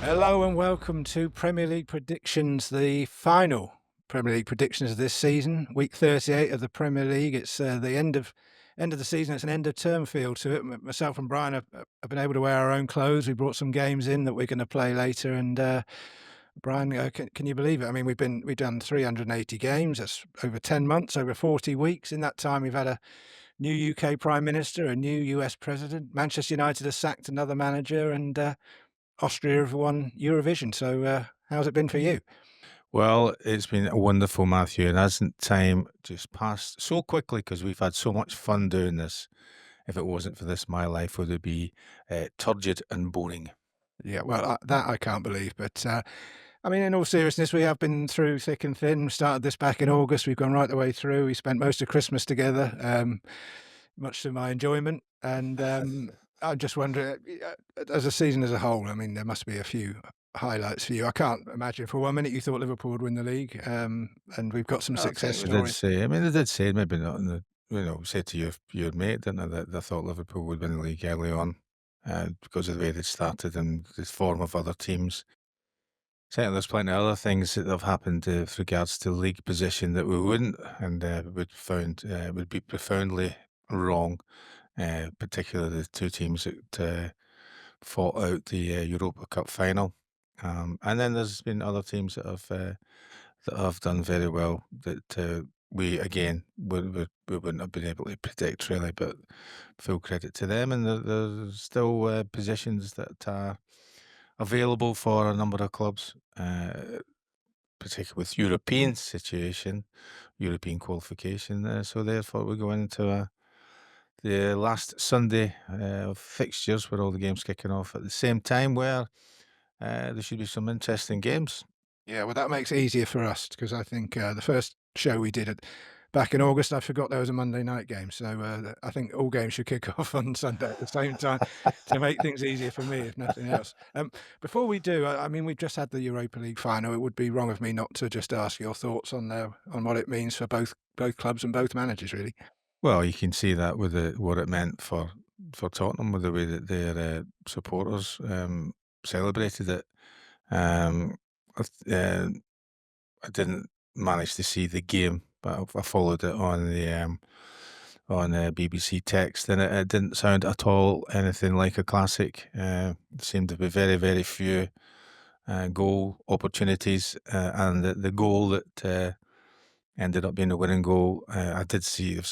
Hello and welcome to Premier League predictions, the final Premier League predictions of this season, week 38 of the Premier League. It's the end of the season. It's an end of term feel to it. Myself and Brian have been able to wear our own clothes. We brought some games in that we're going to play later. And Brian, can you believe it? I mean, we've done 380 games. That's over 10 months, over 40 weeks. In that time, we've had a new UK Prime Minister, a new US President. Manchester United has sacked another manager, and Austria have won Eurovision. So, how's it been for you? Well, it's been wonderful, Matthew, and hasn't time just passed so quickly because we've had so much fun doing this. If it wasn't for this, my life would be turgid and boring. Yeah, well, that I can't believe. But I mean, in all seriousness, we have been through thick and thin. We started this back in August. We've gone right the way through. We spent most of Christmas together, much to my enjoyment. And I just wonder, as a season as a whole, I mean, there must be a few highlights for you. I can't imagine for 1 minute you thought Liverpool would win the league, and we've got some I success think we did stories. say, I mean, they did say, maybe not in the, said to your mate, didn't they, that they thought Liverpool would win the league early on because of the way they started and the form of other teams. Certainly, there's plenty of other things that have happened with regards to league position that we wouldn't and would be profoundly wrong. Particularly the two teams that fought out the Europa Cup final, and then there's been other teams that have done very well that we again we wouldn't have been able to predict really, but full credit to them. And there's still positions that are available for a number of clubs, particularly with European situation, European qualification. So therefore, we go into the last Sunday of fixtures where all the games kicking off at the same time where there should be some interesting games. Yeah, well, that makes it easier for us because I think the first show we did back in August, I forgot there was a Monday night game. So I think all games should kick off on Sunday at the same time to make things easier for me, if nothing else. Before we do, I mean, we've just had the Europa League final. It would be wrong of me not to just ask your thoughts on what it means for both clubs and both managers, really. Well, you can see that with what it meant for Tottenham with the way that their supporters celebrated it. Um, uh, I didn't manage to see the game, but I followed it on BBC text, and it didn't sound at all anything like a classic. There seemed to be very, very few goal opportunities, and the goal that ended up being a winning goal. I did see. I've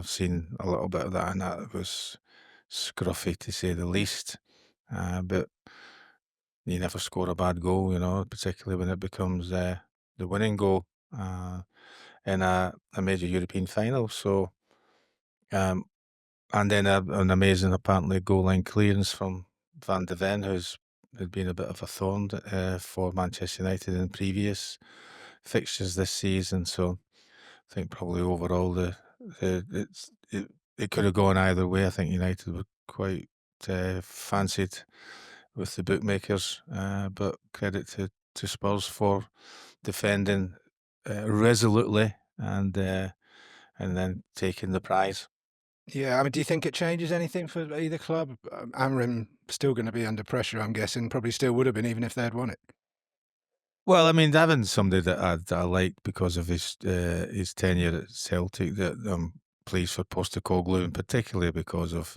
seen a little bit of that, and that was scruffy to say the least. But you never score a bad goal, particularly when it becomes the winning goal in a major European final. So, um, and then an amazing, apparently, goal line clearance from Van de Ven, who's had been a bit of a thorn for Manchester United in previous fixtures this season. So, I think probably overall it could have gone either way. I think United were quite fancied with the bookmakers, but credit to Spurs for defending resolutely and then taking the prize. Yeah, I mean, do you think it changes anything for either club? Amrim still going to be under pressure, I'm guessing. Probably still would have been even if they'd won it. Well, I mean, Davin's somebody that I like because of his tenure at Celtic. That plays for Postecoglou, and particularly because of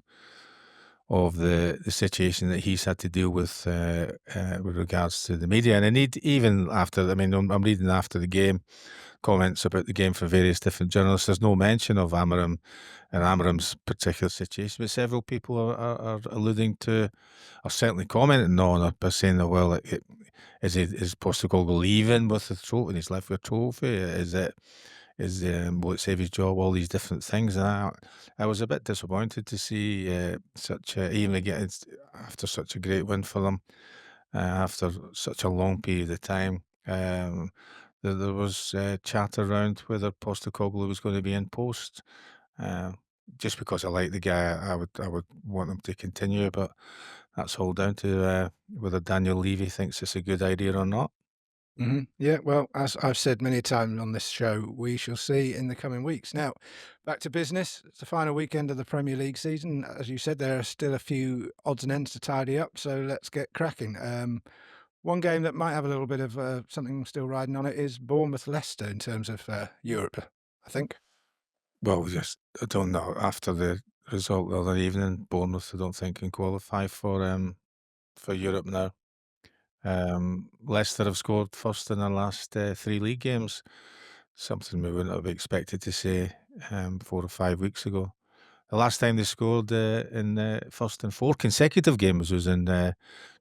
the situation that he's had to deal with regards to the media. And indeed, even after, I mean, I'm reading after the game comments about the game from various different journalists. There's no mention of Amarim and Amarim's particular situation, but several people are alluding to, or certainly commenting on it by saying that, well, is Postecoglou leaving with the trophy, and he's left with a trophy? Will it save his job? All these different things, and I was a bit disappointed to see even again after such a great win for them, after such a long period of time. There was chat around whether Postecoglou was going to be in post. Uh, just because I like the guy, I would want him to continue, but that's all down to whether Daniel Levy thinks it's a good idea or not. Yeah, well, as I've said many times on this show, we shall see in the coming weeks. Now, back to business. It's the final weekend of the Premier League season. As you said, there are still a few odds and ends to tidy up, so let's get cracking. One game that might have a little bit of something still riding on it is Bournemouth-Leicester in terms of Europe, I think. Well, just I don't know. After the result the other evening, Bournemouth, I don't think can qualify for Europe now. Leicester have scored first in their last 3 league games, something we wouldn't have expected to say 4 or 5 weeks ago. The last time they scored in the first in 4 consecutive games was in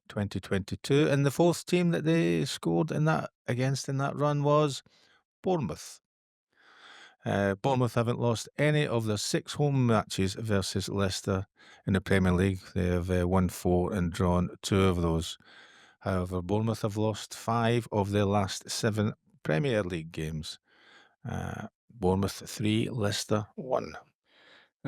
2022, and the fourth team that they scored in that against in that run was Bournemouth. Bournemouth haven't lost any of their 6 home matches versus Leicester in the Premier League. They have won 4 and drawn 2 of those. However, Bournemouth have lost 5 of their last 7 Premier League games. Bournemouth 3, Leicester 1.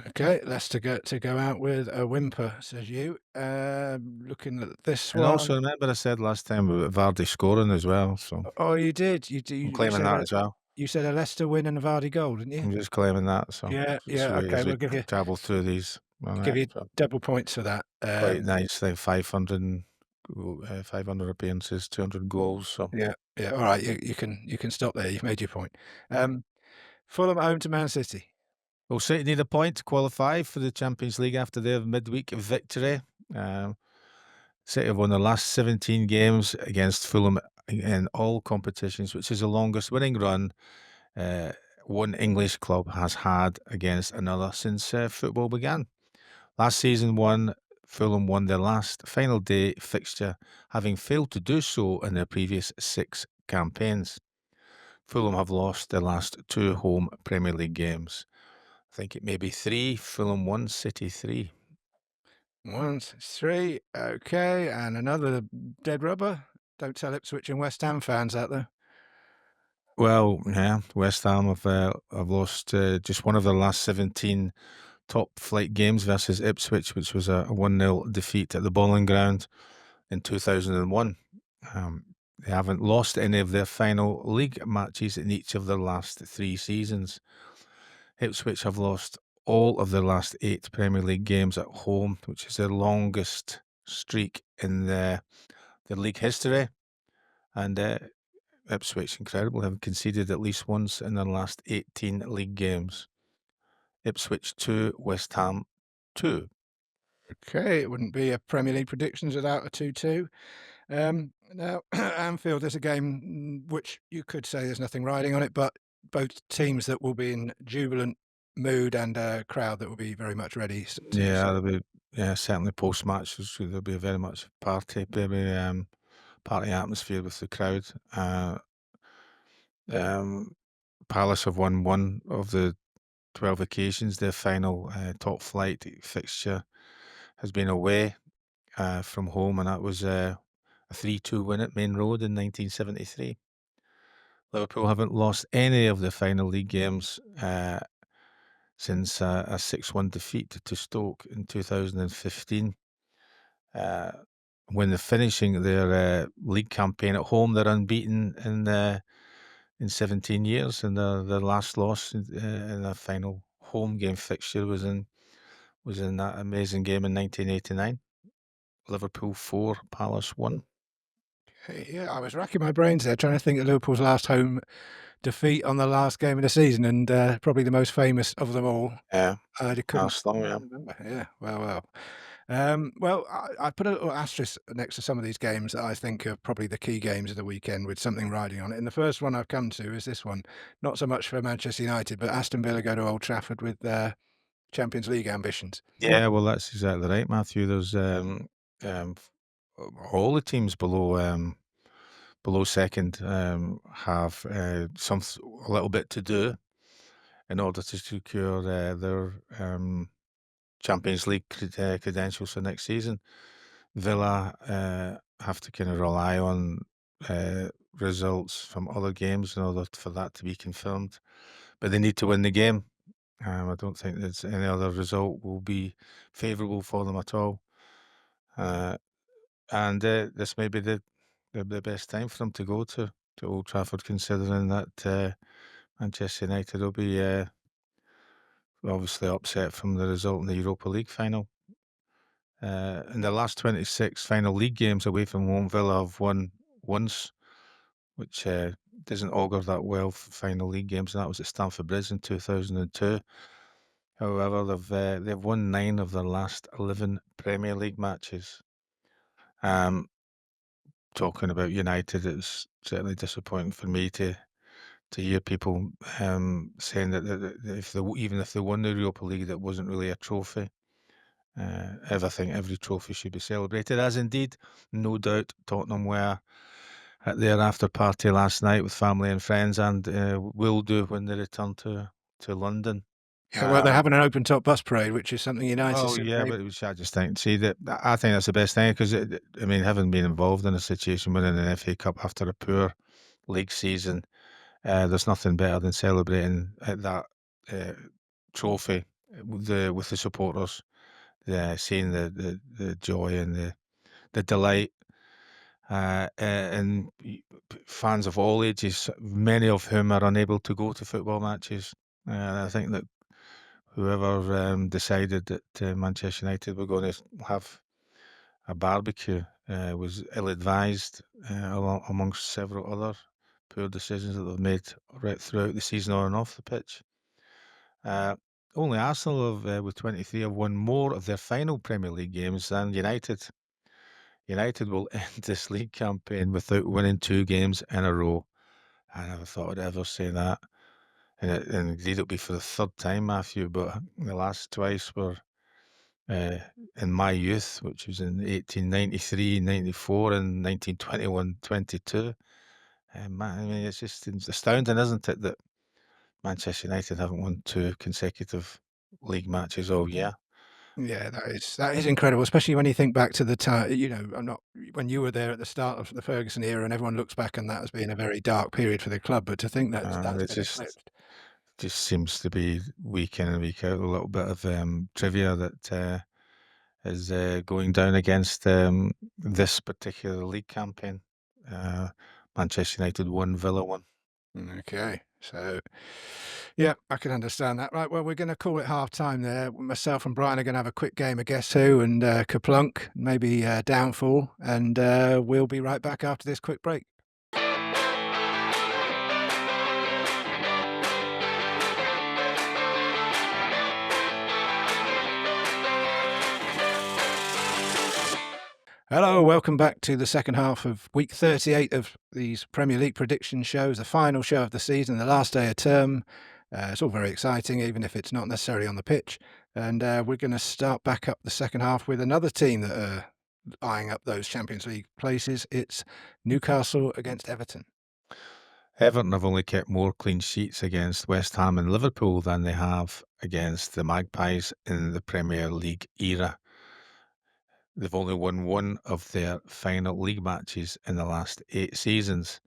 Okay, Leicester get to go out with a whimper, says you. Looking at this And also, one. remember I said last time about Vardy scoring as well, so Oh, you did. I'm claiming that as well. You said a Leicester win and a Vardy goal, didn't you? I'm just claiming that, so Yeah, as yeah. we Okay, as we we'll travel through these, all give right, you so double points for that. quite nice thing, 500 appearances, 200 goals, so Yeah, yeah. All right, you can stop there. You've made your point. Fulham home to Man City. well, City need a point to qualify for the Champions League after their midweek victory. Um, City have won their last 17 games against Fulham in all competitions, which is the longest winning run uh, one English club has had against another since football began. Last season, Fulham won their last final day fixture, having failed to do so in their previous 6 campaigns. Fulham have lost their last 2 home Premier League games. I think it may be 3. Fulham 1, City 3. 1, 3. Okay, and another dead rubber. Don't tell Ipswich and West Ham fans out there. Well, yeah, West Ham have lost just one of their last 17 top flight games versus Ipswich, which was a 1-0 defeat at the Bowling Ground in 2001. They haven't lost any of their final league matches in each of their last 3 seasons. Ipswich have lost all of their last 8 Premier League games at home, which is their longest streak in their league history. And Ipswich, incredible, have conceded at least once in their last 18 league games. Ipswich 2, West Ham 2. Okay, it wouldn't be a Premier League predictions without a 2-2. Now, Anfield is a game which you could say there's nothing riding on it, but both teams that will be in jubilant mood and a crowd that will be very much ready to. Yeah, there'll be certainly post-match, there'll be a very much party, very party atmosphere with the crowd. Um, Palace have won 1 of the 12 occasions. Their final top flight fixture has been away from home, and that was a 3-2 win at Main Road in 1973. Liverpool haven't lost any of their final league games since a 6-1 defeat to Stoke in 2015. When they're finishing their league campaign at home, they're unbeaten in 17 years, and their last loss in their final home game fixture was in that amazing game in 1989. Liverpool 4, Palace 1. Yeah, I was racking my brains there trying to think of Liverpool's last home defeat on the last game of the season, and probably the most famous of them all. Yeah, I couldn't Arsenal, yeah. remember. Yeah, well. Well, I put a little asterisk next to some of these games that I think are probably the key games of the weekend with something riding on it. And the first one I've come to is this one. Not so much for Manchester United, but Aston Villa go to Old Trafford with their Champions League ambitions. Yeah, well, that's exactly right, Matthew. There's f- all the teams below second have a little bit to do in order to secure their Champions League credentials for next season. Villa have to kind of rely on results from other games in order for that to be confirmed, but they need to win the game. I don't think there's any other result will be favourable for them at all. And this may be the best time for them to go to Old Trafford, considering that Manchester United will be obviously upset from the result in the Europa League final. In the last 26 final league games away from home, Villa have won once, which doesn't augur that well for final league games, and that was at Stamford Bridge in 2002. However, they've won 9 of their last 11 Premier League matches. Talking about United, it's certainly disappointing for me to hear people saying that if they even if they won the Europa League, that wasn't really a trophy. I think every trophy should be celebrated, as indeed, no doubt, Tottenham were at their after party last night with family and friends, and will do when they return to London. Yeah, well, they're having an open top bus parade, which is something United Well, said yeah, they. but I just think, see that I think that's the best thing because I mean, having been involved in a situation winning an FA Cup after a poor league season, there's nothing better than celebrating that uh, trophy with the supporters, seeing the joy and the delight, and fans of all ages, many of whom are unable to go to football matches. I think that whoever decided that Manchester United were going to have a barbecue was ill-advised, amongst several other poor decisions that they've made right throughout the season on and off the pitch. Uh, Only Arsenal have, with 23, have won more of their final Premier League games than United. United will end this league campaign without winning 2 games in a row. I never thought I'd ever say that. And indeed it'll be for the 3rd time, Matthew, but the last twice were uh, in my youth, which was in 1893, 94, and 1921, 22. Man, I mean, it's astounding, isn't it, that Manchester United haven't won 2 consecutive league matches all year. Yeah, that is incredible, especially when you think back to the time. I'm not when you were there at the start of the Ferguson era, and everyone looks back on that as being a very dark period for the club. But to think that that's It been eclipsed. just seems to be week in and week out a little bit of trivia that is going down against this particular league campaign. Uh, Manchester United won, Villa won. Okay, so yeah, I can understand that. Right, well, we're going to call it half time there. Myself and Brian are going to have a quick game of Guess Who and Kaplunk, maybe Downfall, and we'll be right back after this quick break. Hello, welcome back to the second half of week 38 of these Premier League prediction shows, the final show of the season, the last day of term. It's all very exciting, even if it's not necessarily on the pitch. And we're going to start back up the second half with another team that are eyeing up those Champions League places. It's Newcastle against Everton. Everton have only kept more clean sheets against West Ham and Liverpool than they have against the Magpies in the Premier League era. They've only won 1 of their final league matches in the last 8 seasons.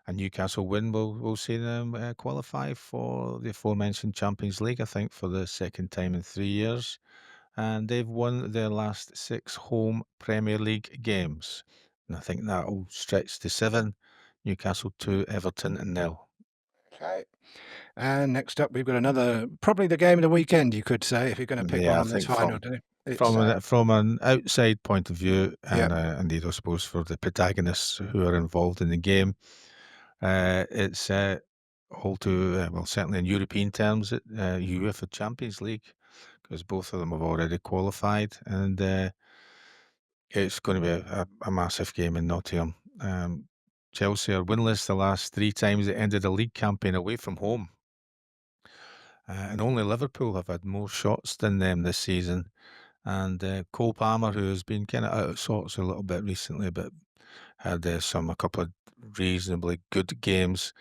A Newcastle win will see them qualify for the aforementioned Champions League, I think, for the 2nd time in 3 years. And they've won their last 6 home Premier League games. And I think that'll stretch to 7. Newcastle 2, Everton 0. Okay. And next up, we've got another, probably the game of the weekend, you could say, if you're going to pick one Yeah, I on this think final, don't you? It's, from an outside point of view, yeah, and indeed, I suppose for the protagonists who are involved in the game, it's all too well, certainly in European terms, UEFA Champions League, because both of them have already qualified, and it's going to be a massive game in Nottingham. Chelsea are winless the last 3 times they ended a league campaign away from home. And only Liverpool have had more shots than them this season. And Cole Palmer, who has been kind of out of sorts a little bit recently, but had a couple of reasonably good games,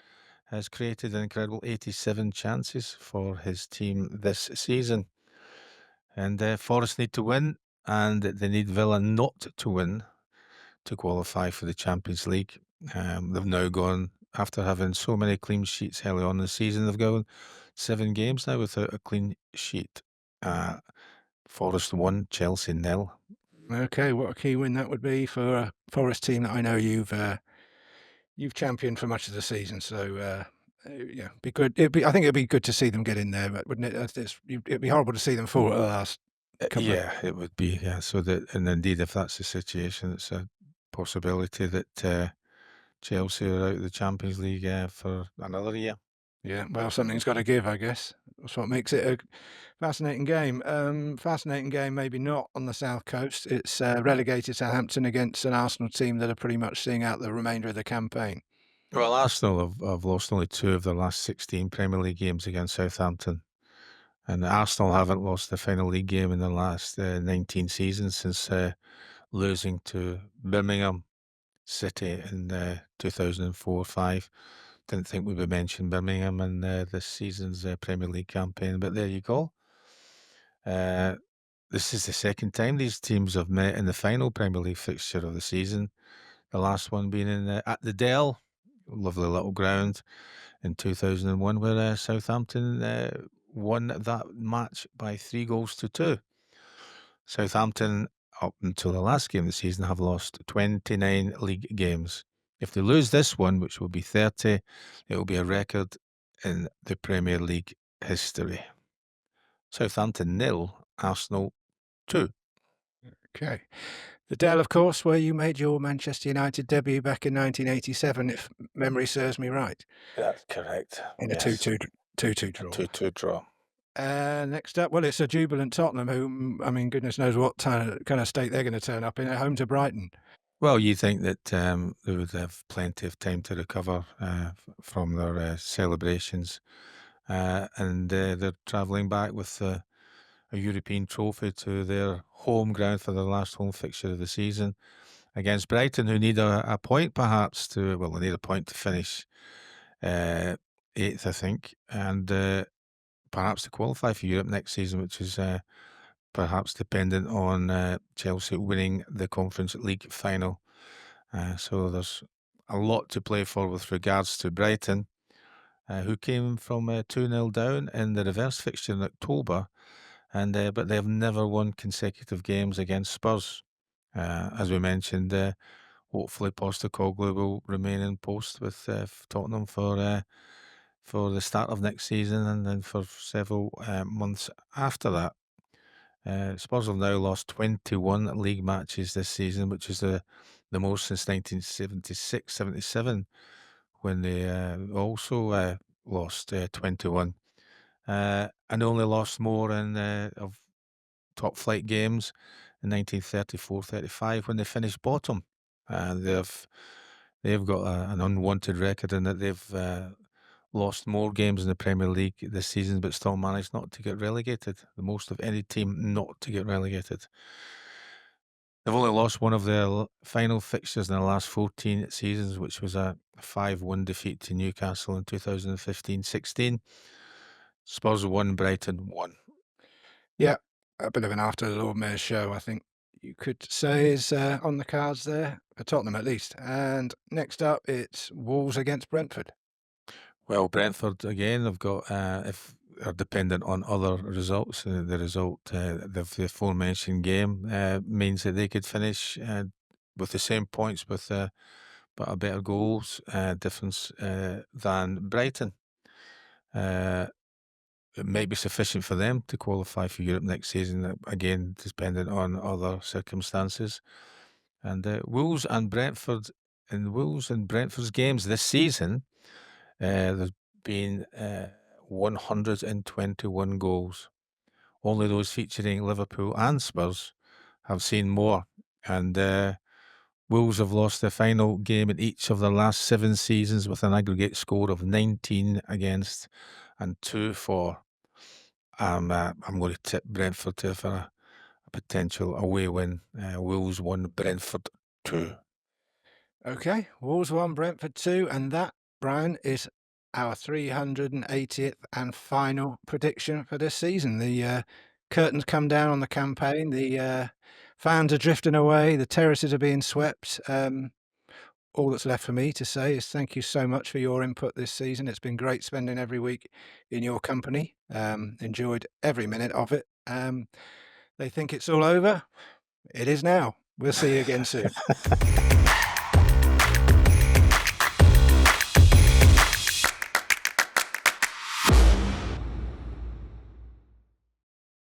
has created an incredible 87 chances for his team this season. And Forest need to win, and they need Villa not to win to qualify for the Champions League. They've now gone, after having so many clean sheets early on in the season, they've gone 7 games now without a clean sheet. Forest 1, Chelsea 0. okay. What a key win that would be for a Forest team that I know you've championed for much of the season. So yeah, be good. I think it'd be good to see them get in there, but wouldn't it? It'd be horrible to see them fall at the last couple of. Yeah, it would be. Yeah, so that, and indeed, if that's the situation, it's a possibility that Chelsea are out of the Champions League for another year. Yeah, well, something's got to give, I guess. That's what makes it a fascinating game. Fascinating game, maybe not on the south coast. It's relegated Southampton against an Arsenal team that are pretty much seeing out the remainder of the campaign. Well, Arsenal have lost only 2 of their last 16 Premier League games against Southampton, and Arsenal haven't lost a final league game in the last 19 seasons since losing to Birmingham City in 2004-5. Didn't think we would mention Birmingham in this season's Premier League campaign, but there you go. This is the second time these teams have met in the final Premier League fixture of the season. The last one being at the Dell, lovely little ground, in 2001, where Southampton won that match by 3-2. Southampton, up until the last game of the season, have lost 29 league games. If they lose this one, which will be 30, it will be a record in the Premier League history. Southampton 0, Arsenal 2. Okay. The Dell, of course, where you made your Manchester United debut back in 1987, if memory serves me right, That's correct. in a 2-2 draw. 2-2 draw. Next up, well, it's a jubilant Tottenham who, I mean, goodness knows what kind of state they're going to turn up in at home to Brighton. Well, you think that they would have plenty of time to recover from their celebrations, and they're travelling back with a European trophy to their home ground for their last home fixture of the season against Brighton, who need a point perhaps they need a point to finish 8th, I think, and perhaps to qualify for Europe next season, which is perhaps dependent on Chelsea winning the Conference League final. So there's a lot to play for with regards to Brighton, who came from 2-0 down in the reverse fixture in October, but they have never won consecutive games against Spurs. As we mentioned, hopefully Postecoglou will remain in post with Tottenham for the start of next season and then for several months after that. Spurs have now lost 21 league matches this season, which is the most since 1976-77, when they also lost 21, and only lost more of top flight games in 1934-35 when they finished bottom. They've got an unwanted record in that they've lost more games in the Premier League this season, but still managed not to get relegated. The most of any team not to get relegated. They've only lost one of their final fixtures in the last 14 seasons, which was a 5-1 defeat to Newcastle in 2015-16. Spurs won, Brighton won. Yeah, a bit of an after the Lord Mayor's show, I think you could say, is on the cards there, for Tottenham at least. And next up, it's Wolves against Brentford. Well, Brentford again, they've got if are dependent on other results. The result, the aforementioned game, means that they could finish with the same points, with but a better goals difference than Brighton. It may be sufficient for them to qualify for Europe next season. Again, dependent on other circumstances. And Wolves and Brentford's games this season, there's been 121 goals. Only those featuring Liverpool and Spurs have seen more. And Wolves have lost their final game in each of their last 7 seasons with an aggregate score of 19 against and 2 for. I'm going to tip Brentford for a potential away win. Wolves 1, Brentford 2. Okay, Wolves 1, Brentford 2, and that, Brian, is our 380th and final prediction for this season. The curtains come down on the campaign, the fans are drifting away, the terraces are being swept. All that's left for me to say is thank you so much for your input this season. It's been great spending every week in your company. Enjoyed every minute of it. They think it's all over. It is now. We'll see you again soon.